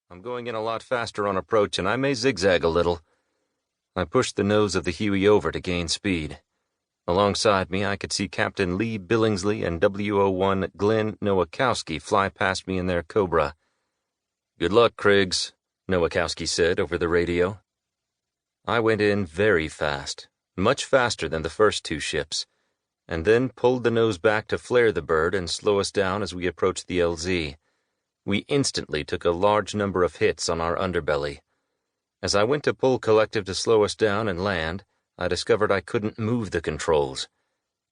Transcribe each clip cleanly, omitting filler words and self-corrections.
I'm going in a lot faster on approach, and I may zigzag a little. I pushed the nose of the Huey over to gain speed. Alongside me, I could see Captain Lee Billingsley and WO1 Glenn Nowakowski fly past me in their Cobra. "Good luck, Criggs," Nowakowski said over the radio. I went in very fast, much faster than the first two ships, and then pulled the nose back to flare the bird and slow us down as we approached the LZ. We instantly took a large number of hits on our underbelly. As I went to pull collective to slow us down and land, I discovered I couldn't move the controls.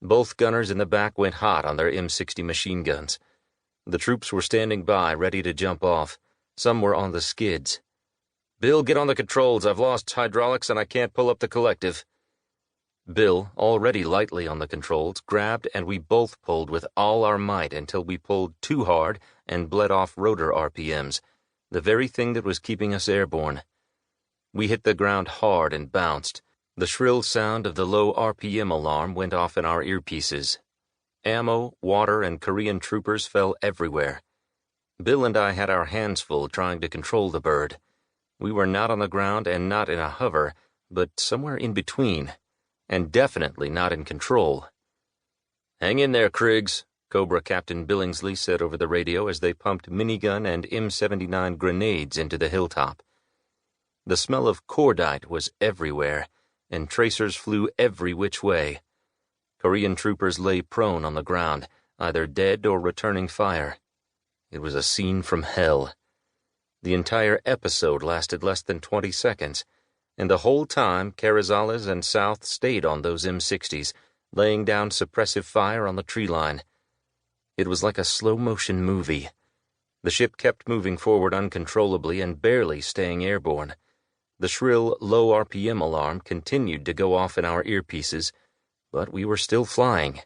Both gunners in the back went hot on their M60 machine guns. The troops were standing by, ready to jump off. Some were on the skids. "Bill, get on the controls. I've lost hydraulics and I can't pull up the collective." Bill, already lightly on the controls, grabbed and we both pulled with all our might until we pulled too hard and bled off rotor RPMs, the very thing that was keeping us airborne. We hit the ground hard and bounced. The shrill sound of the low RPM alarm went off in our earpieces. Ammo, water, and Korean troopers fell everywhere. Bill and I had our hands full trying to control the bird. We were not on the ground and not in a hover, but somewhere in between, and definitely not in control. "Hang in there, Criggs," Cobra Captain Billingsley said over the radio as they pumped minigun and M79 grenades into the hilltop. The smell of cordite was everywhere, and tracers flew every which way. Korean troopers lay prone on the ground, either dead or returning fire. It was a scene from hell. The entire episode lasted less than 20 seconds, and the whole time Carrizales and South stayed on those M60s, laying down suppressive fire on the tree line. It was like a slow-motion movie. The ship kept moving forward uncontrollably and barely staying airborne. The shrill, low RPM alarm continued to go off in our earpieces, but we were still flying.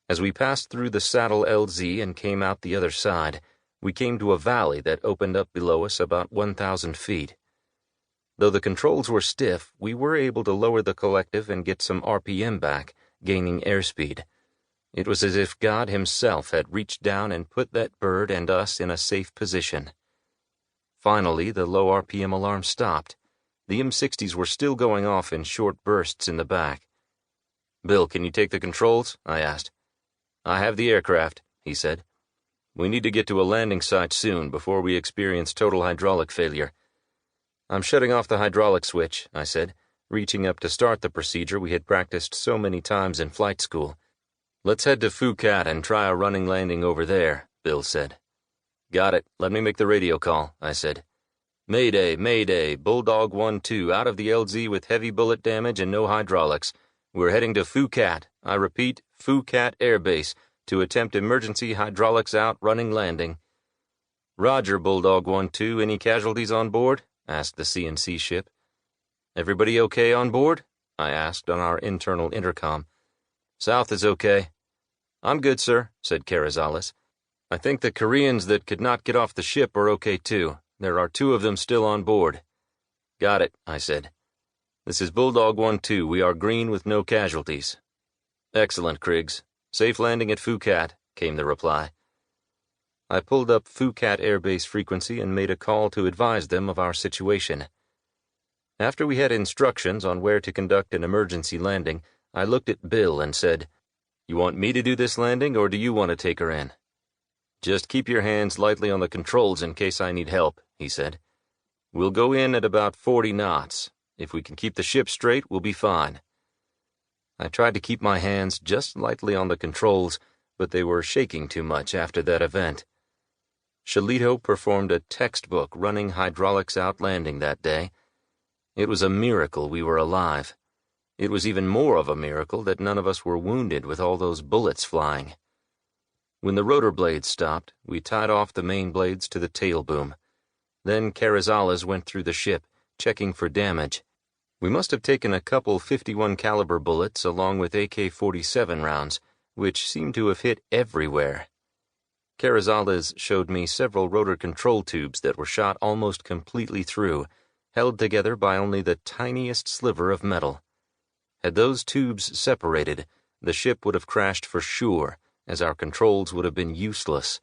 As we passed through the Saddle LZ and came out the other side, we came to a valley that opened up below us about 1,000 feet. Though the controls were stiff, we were able to lower the collective and get some RPM back, gaining airspeed. It was as if God himself had reached down and put that bird and us in a safe position. Finally, the low RPM alarm stopped. The M60s were still going off in short bursts in the back. "Bill, can you take the controls?" I asked. "I have the aircraft," he said. "We need to get to a landing site soon before we experience total hydraulic failure." "I'm shutting off the hydraulic switch," I said, reaching up to start the procedure we had practiced so many times in flight school. "Let's head to Phuket and try a running landing over there," Bill said. "Got it. Let me make the radio call," I said. "Mayday, Mayday, Bulldog 1-2, out of the LZ with heavy bullet damage and no hydraulics. We're heading to Phuket, I repeat, Phuket Air Base, to attempt emergency hydraulics out running landing." "Roger, Bulldog 1-2, any casualties on board?" asked the CNC ship. "Everybody okay on board?" I asked on our internal intercom. "South is okay." "I'm good, sir," said Carrizales. "I think the Koreans that could not get off the ship are okay too. There are 2 of them still on board." "Got it," I said. "This is Bulldog 1-2. We are green with no casualties." "Excellent, Criggs. Safe landing at Phuket," came the reply. I pulled up Phuket Air Base frequency and made a call to advise them of our situation. After we had instructions on where to conduct an emergency landing, I looked at Bill and said, "You want me to do this landing, or do you want to take her in?" "Just keep your hands lightly on the controls in case I need help," he said. "We'll go in at about 40 knots. If we can keep the ship straight, we'll be fine." I tried to keep my hands just lightly on the controls, but they were shaking too much after that event. Shalito performed a textbook running hydraulics out landing that day. It was a miracle we were alive. It was even more of a miracle that none of us were wounded with all those bullets flying. When the rotor blades stopped, we tied off the main blades to the tail boom. Then Carrizales went through the ship, checking for damage. We must have taken a couple 51 caliber bullets along with AK-47 rounds, which seemed to have hit everywhere. Carrizales showed me several rotor control tubes that were shot almost completely through, held together by only the tiniest sliver of metal. Had those tubes separated, the ship would have crashed for sure, as our controls would have been useless.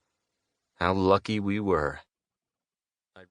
How lucky we were.